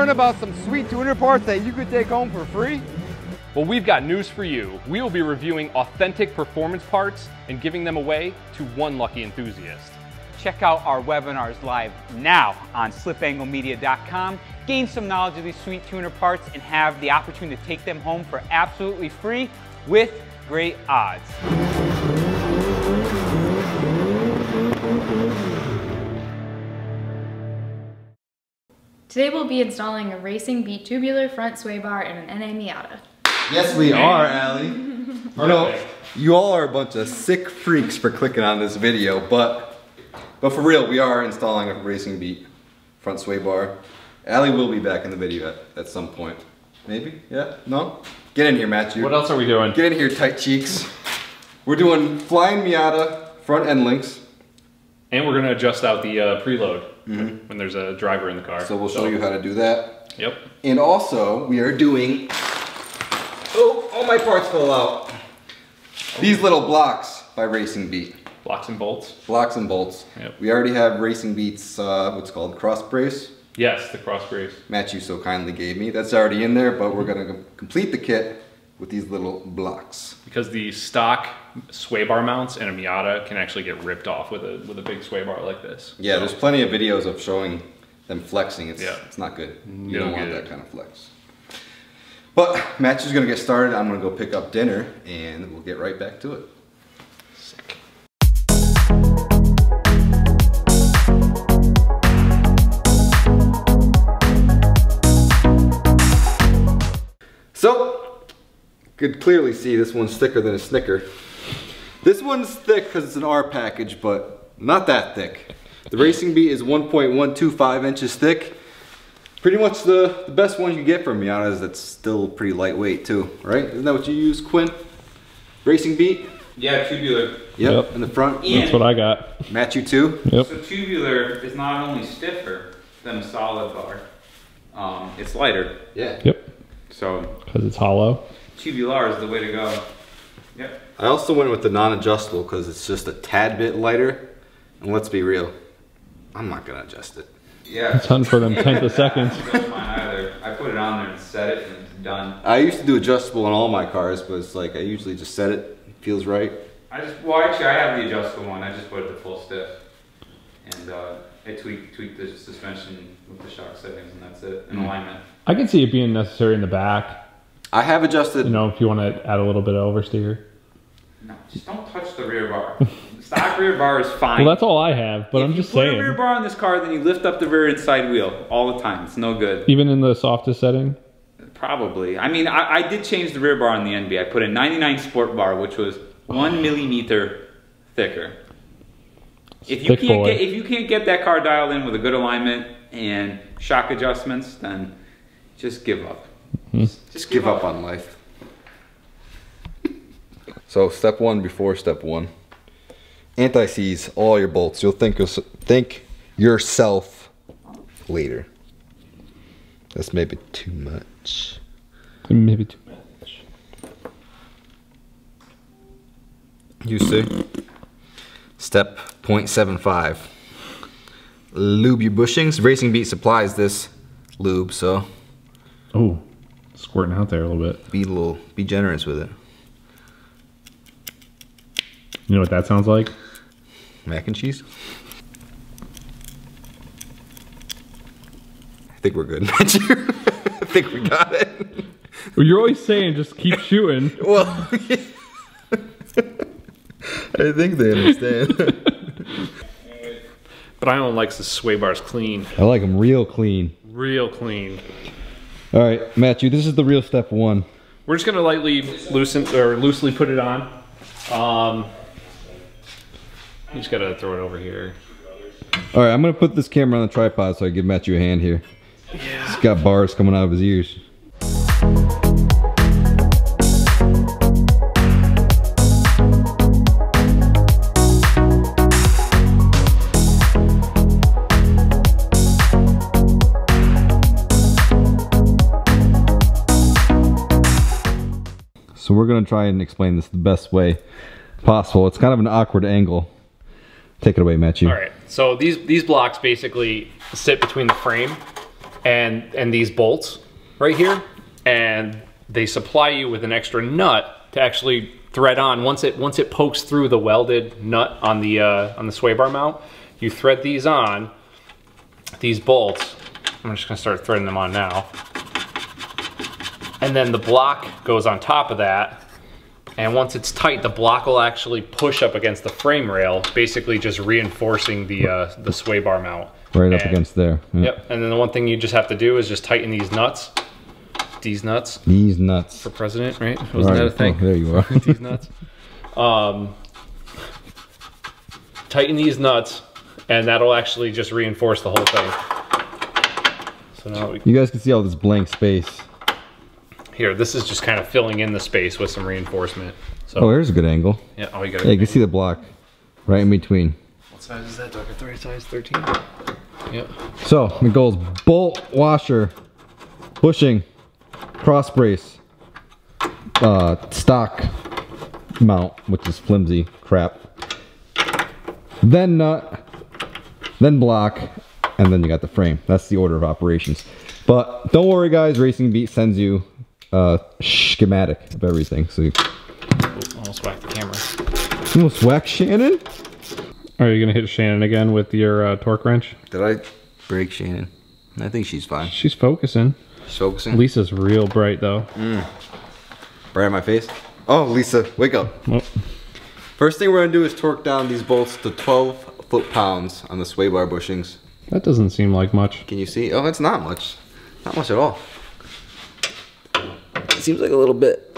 learn about some sweet tuner parts that you could take home for free? Well, we've got news for you. We will be reviewing authentic performance parts and giving them away to one lucky enthusiast. Check out our webinars live now on slipanglemedia.com. Gain some knowledge of these sweet tuner parts and have the opportunity to take them home for absolutely free with great odds. Today we'll be installing a Racing Beat tubular front sway bar in an NA Miata. Yes, we are, Allie. You know, you all are a bunch of sick freaks for clicking on this video, but for real, we are installing a Racing Beat front sway bar. Allie will be back in the video at some point. Maybe? Yeah? No? Get in here, Matthew. What else are we doing? Get in here, tight cheeks. We're doing Flyin Miata front end links. And we're gonna adjust out the preload when there's a driver in the car. So we'll show you how to do that. Yep. And also, we are doing, oh, all my parts fell out. These little blocks by Racing Beat. Blocks and bolts. Blocks and bolts. Yep. We already have Racing Beat's, what's called cross brace. Yes, the cross brace. Matt, you so kindly gave me. That's already in there, but we're gonna complete the kit with these little blocks. Because the stock sway bar mounts in a Miata can actually get ripped off with a big sway bar like this. Yeah, there's plenty of videos of showing them flexing. It's not good. You don't want that kind of flex. But Matthew's gonna get started. I'm gonna go pick up dinner and we'll get right back to it. Sick. So, you could clearly see this one's thicker than a Snicker. This one's thick because it's an R package, but not that thick. The Racing Beat is 1.125 inches thick. Pretty much the best one you get from Miata is that's still pretty lightweight too, right? Isn't that what you use, Quinn? Racing Beat? Yeah, tubular. Yep, in the front. That's what I got. Match you too? Yep. So tubular is not only stiffer than a solid bar, it's lighter. Yeah. Yep. So Because it's hollow. tubular is the way to go. Yep. I also went with the non-adjustable because it's just a tad bit lighter. And let's be real, I'm not gonna adjust it. Yeah. It's hunting for them tenth of seconds. I don't adjust mine either. I put it on there and set it and it's done. I used to do adjustable on all my cars, but it's like I usually just set it feels right. Well, actually, I have the adjustable one. I just put it to full stiff, and I tweaked the suspension with the shock settings, and that's it. And alignment. I can see it being necessary in the back. I have adjusted. You know, if you want to add a little bit of oversteer. No, just don't touch the rear bar. The stock rear bar is fine. Well, that's all I have, but I'm just saying. If you put a rear bar on this car, then you lift up the rear and side wheel all the time. It's no good. Even in the softest setting? Probably. I mean, I did change the rear bar on the NB. I put a 99 Sport bar, which was 1 millimeter thicker. If you can't get that car dialed in with a good alignment and shock adjustments, then just give up. Just give up on life. So step one before step one. Anti-seize all your bolts. You'll think yourself later. That's maybe too much. Maybe too much. You see? Step 0.75. Lube your bushings. Racing Beat supplies this lube, so Oh, squirting out there a little bit. Be generous with it. You know what that sounds like? Mac and cheese. I think we're good. I think we got it. Well, you're always saying just keep shooting. Well, I think they understand. But I don't like the sway bars clean. I like them real clean. Real clean. All right, Matthew, this is the real step one. We're just gonna lightly loosely put it on. You just gotta throw it over here. All right, I'm gonna put this camera on the tripod so I give Matthew a hand here. Yeah. He's got bars coming out of his ears. So we're gonna try and explain this the best way possible. It's kind of an awkward angle. Take it away, Matthew. All right, so these blocks basically sit between the frame and these bolts right here, and they supply you with an extra nut to actually thread on. Once it pokes through the welded nut on the sway bar mount, you thread these on, these bolts. I'm just gonna start threading them on now. And then the block goes on top of that. And once it's tight, the block will actually push up against the frame rail, basically just reinforcing the sway bar mount. Right up against there. Yep, and then the one thing you just have to do is just tighten these nuts. These nuts. These nuts. For president, right? Wasn't that a thing? Oh, there you are. These nuts. Tighten these nuts, and that'll actually just reinforce the whole thing. So now you guys can see all this blank space. Here, this is just kind of filling in the space with some reinforcement. So, oh, there's a good angle. Yeah, oh, you got it. Yeah, you can see the block right in between. What size is that? Do I get the right size? 13? Yep. So, it goes bolt, washer, bushing, cross brace, stock mount, which is flimsy crap, then nut, then block, and then you got the frame. That's the order of operations. But don't worry guys, Racing Beat sends you a schematic of everything. So you almost whacked the camera. You almost whacked Shannon? Are you gonna hit Shannon again with your torque wrench? Did I break Shannon? I think she's fine. She's focusing. She's focusing? Lisa's real bright though. Right in my face? Oh, Lisa, wake up. Oh. First thing we're gonna do is torque down these bolts to 12 foot-pounds on the sway bar bushings. That doesn't seem like much. Can you see? Oh, it's not much. Not much at all. It seems like a little bit.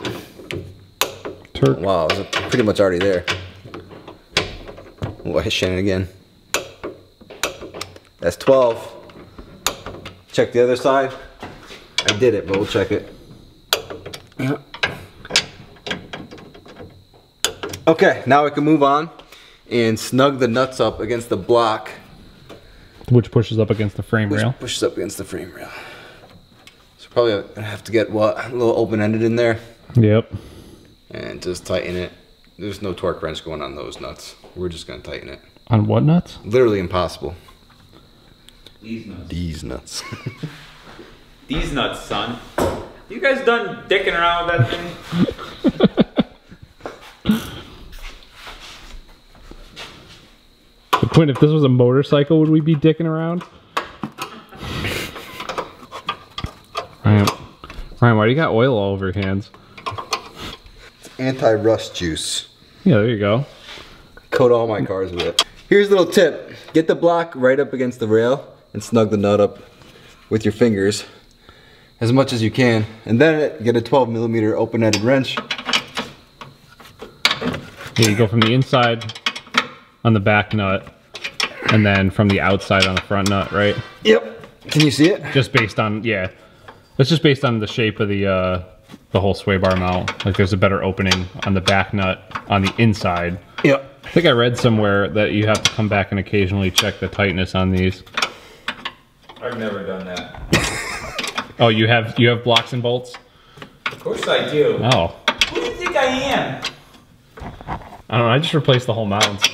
Torque. Wow, it's pretty much already there. Oh, I hit Shannon again. That's 12. Check the other side. I did it, but we'll check it. Okay, now we can move on and snug the nuts up against the block. Which pushes up against the frame rail. Pushes up against the frame rail. So probably gonna have to get what, a little open-ended in there. Yep. And just tighten it. There's no torque wrench going on those nuts. We're just gonna tighten it. On what nuts? Literally impossible. These nuts. These nuts. These nuts, son. You guys done dicking around with that thing? Quinn, if this was a motorcycle, would we be dicking around? Ryan, why do you got oil all over your hands? It's anti-rust juice. Yeah, there you go. Coat all my cars with it. Here's a little tip. Get the block right up against the rail and snug the nut up with your fingers as much as you can. And then get a 12mm open-ended wrench. Yeah, you go from the inside on the back nut and then from the outside on the front nut, right? Yep. Can you see it? Just based on, yeah. It's just based on the shape of the whole sway bar mount. Like there's a better opening on the back nut on the inside. Yep. I think I read somewhere that you have to come back and occasionally check the tightness on these. I've never done that. Oh, you have blocks and bolts? Of course I do. Oh. Who do you think I am? I don't know, I just replaced the whole mounts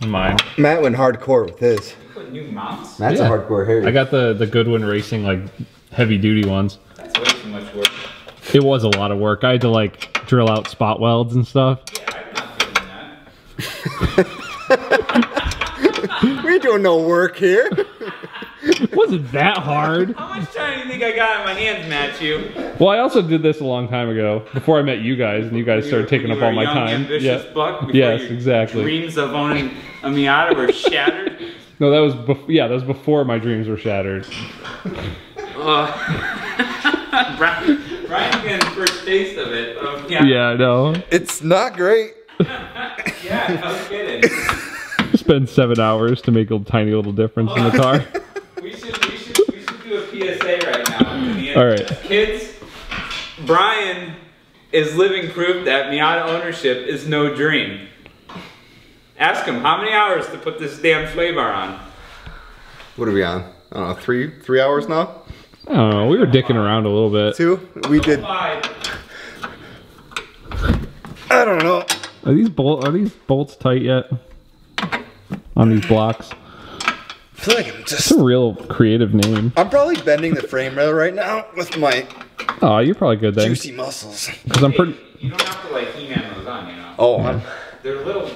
in mine. Matt went hardcore with his. You put new mounts? Matt's Yeah. a hardcore Harry. I got the Goodwin Racing, like, heavy duty ones. That's way too much work. It was a lot of work. I had to, like, drill out spot welds and stuff. Yeah, I'm not doing that. We ain't doing no work here. It wasn't that hard. How much time do you think I got in my hands, Matthew? Well, I also did this a long time ago, before I met you guys, and you guys started taking When up you all were my a young, time. ambitious buck before Yes, your exactly. dreams of owning a Miata were shattered. No, that was that was before my dreams were shattered. Brian's getting the first taste of it. Yeah, I know. It's not great. Yeah, I was kidding. Spend 7 hours to make a tiny little difference in the car. We should do a PSA right now. All right. Kids, Brian is living proof that Miata ownership is no dream. Ask him how many hours to put this damn sway bar on. What are we on? I don't know, three hours now? I don't know. We were dicking around a little bit. 2? We did. 5. I don't know. Are these bolts tight yet? On these blocks? feel like I'm just... It's a real creative name. I'm probably bending the frame rail right now with my Oh, you're probably good then. juicy muscles. Because I'm pretty... You don't have to like He-Man those on, you know. Oh, They're little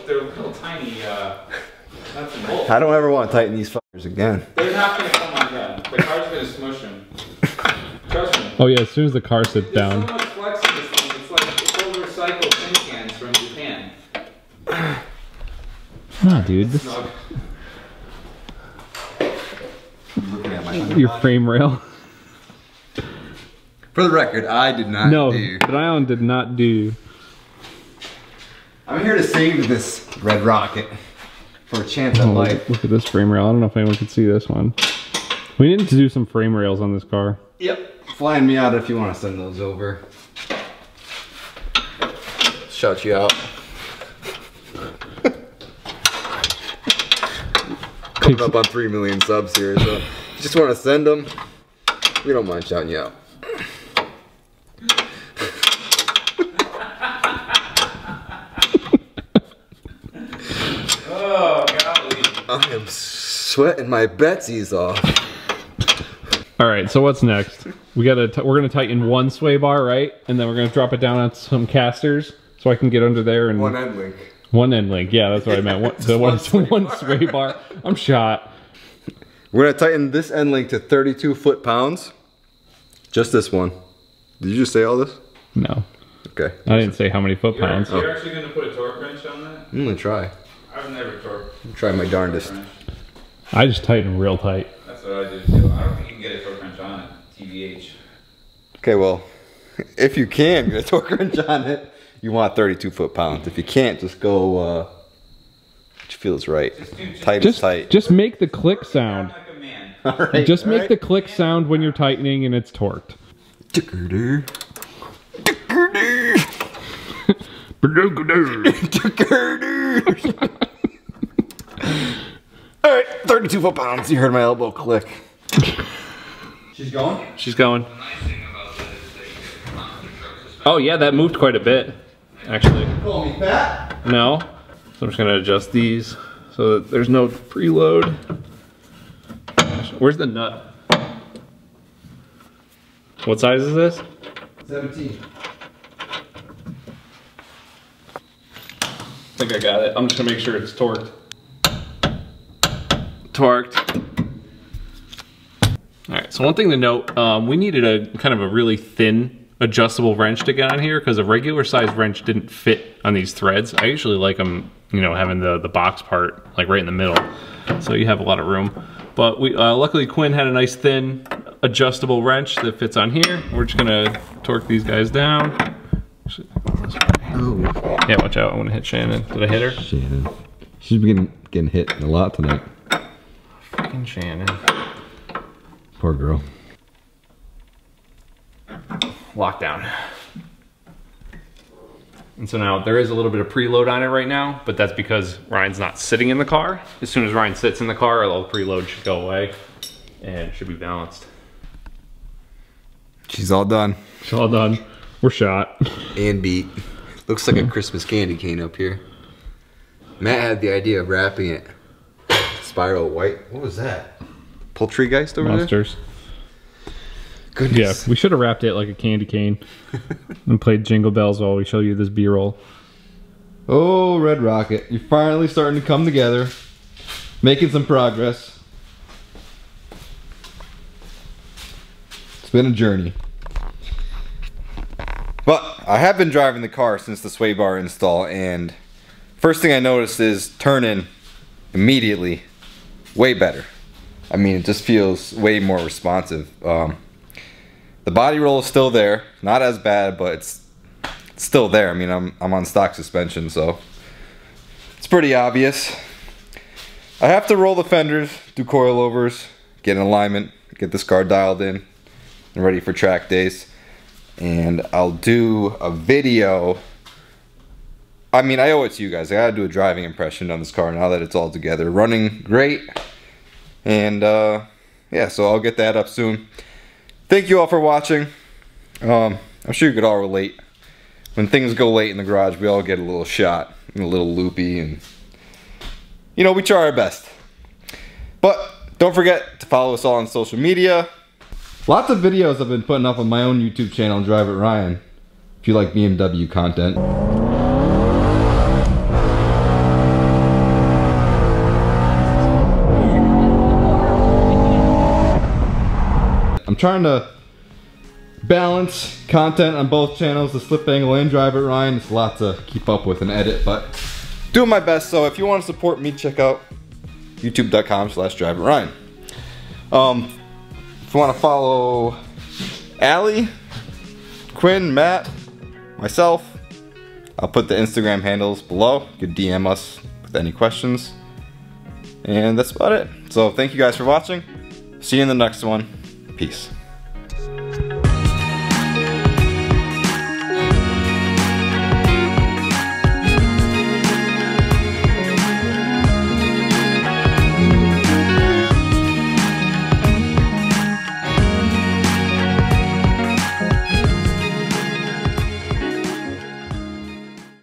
tiny nuts and bolts. I don't ever want to tighten these fuckers again. They're not gonna come undone. The car's gonna smush them. Trust me. Oh yeah, as soon as the car sits There's down. so much flex in this thing. It's like it's all recycled tin cans from Japan. Nah, dude. This, Snug. Looking at my your frame rail. For the record, I did not No, do. Brown did not do. I'm here to save this red rocket for a chance at Oh, life. look at this frame rail. I don't know if anyone can see this one. We need to do some frame rails on this car. Yep. Flyin Miata if you want to send those over. Shout you out. Coming up on 3 million subs here, so just want to send them. We don't mind shouting you out. Oh, golly. I am sweating my Betsy's off. All right, so what's next? We're gonna tighten one sway bar, right? And then we're gonna drop it down on some casters so I can get under there and One end link. one end link. Yeah, that's what I meant. One sway bar. I'm shot. We're gonna tighten this end link to 32 foot-pounds. Just this one. Did you just say all this? No, Okay. I didn't say how many foot-pounds. You're actually gonna put a torque wrench on that? I'm gonna try. I've never torqued. Try my darndest. I just tighten real tight. That's what I did too. I don't think you can get a torque wrench on it. TBH. Okay, well, if you can get a torque wrench on it, you want 32 foot-pounds. If you can't, just go which feels right. Tight is tight. Just make the click sound. Like a man. All right, Just all make right. the click sound when you're tightening and it's torqued. All right, 32 foot-pounds. You heard my elbow click. She's going? She's going. Oh yeah, that moved quite a bit, actually. Call me fat. No. So I'm just gonna adjust these so that there's no preload. Where's the nut? What size is this? 17. I think I got it. I'm just gonna make sure it's torqued. Torqued. All right, so one thing to note, we needed a kind of a really thin adjustable wrench to get on here because a regular size wrench didn't fit on these threads. I usually like them, you know, having the box part like right in the middle, so you have a lot of room. But we luckily Quinn had a nice thin adjustable wrench that fits on here. We're just gonna torque these guys down. Oh. Yeah, watch out, I want to hit Shannon. Did I hit her? Shannon. She's been getting hit a lot tonight. Fucking Shannon. Poor girl. Lockdown. And so now there is a little bit of preload on it right now, but that's because Ryan's not sitting in the car. As soon as Ryan sits in the car, a little preload should go away and it should be balanced. She's all done. It's all done. We're shot. And beat. Looks like a Christmas candy cane up here. Matt had the idea of wrapping it spiral white. What was that? Poultrygeist over Monsters. there? Goodness. Yeah, we should have wrapped it like a candy cane and played Jingle Bells while we show you this B-roll. Oh, Red Rocket. You're finally starting to come together. Making some progress. It's been a journey. But I have been driving the car since the sway bar install, and first thing I noticed is turn-in immediately way better. I mean, it just feels way more responsive. The body roll is still there, not as bad, but it's still there. I mean, I'm on stock suspension, so it's pretty obvious. I have to roll the fenders, do coilovers, get in alignment, get this car dialed in and ready for track days. And I'll do a video. I mean, I owe it to you guys. I gotta do a driving impression on this car now that it's all together. Running great. And yeah, so I'll get that up soon. Thank you all for watching. I'm sure you could all relate. When things go late in the garage, we all get a little shot and a little loopy, and you know, we try our best. But Don't forget to follow us all on social media. Lots of videos I've been putting up on my own YouTube channel, Drive It Ryan, if you like BMW content. I'm trying to balance content on both channels, the Slip Angle and Drive It Ryan. It's a lot to keep up with and edit, but doing my best. So if you want to support me, check out youtube.com/DriveItRyan. If you want to follow Allie, Quinn, Matt, myself, I'll put the Instagram handles below. You can DM us with any questions. And that's about it. So thank you guys for watching. See you in the next one. Peace.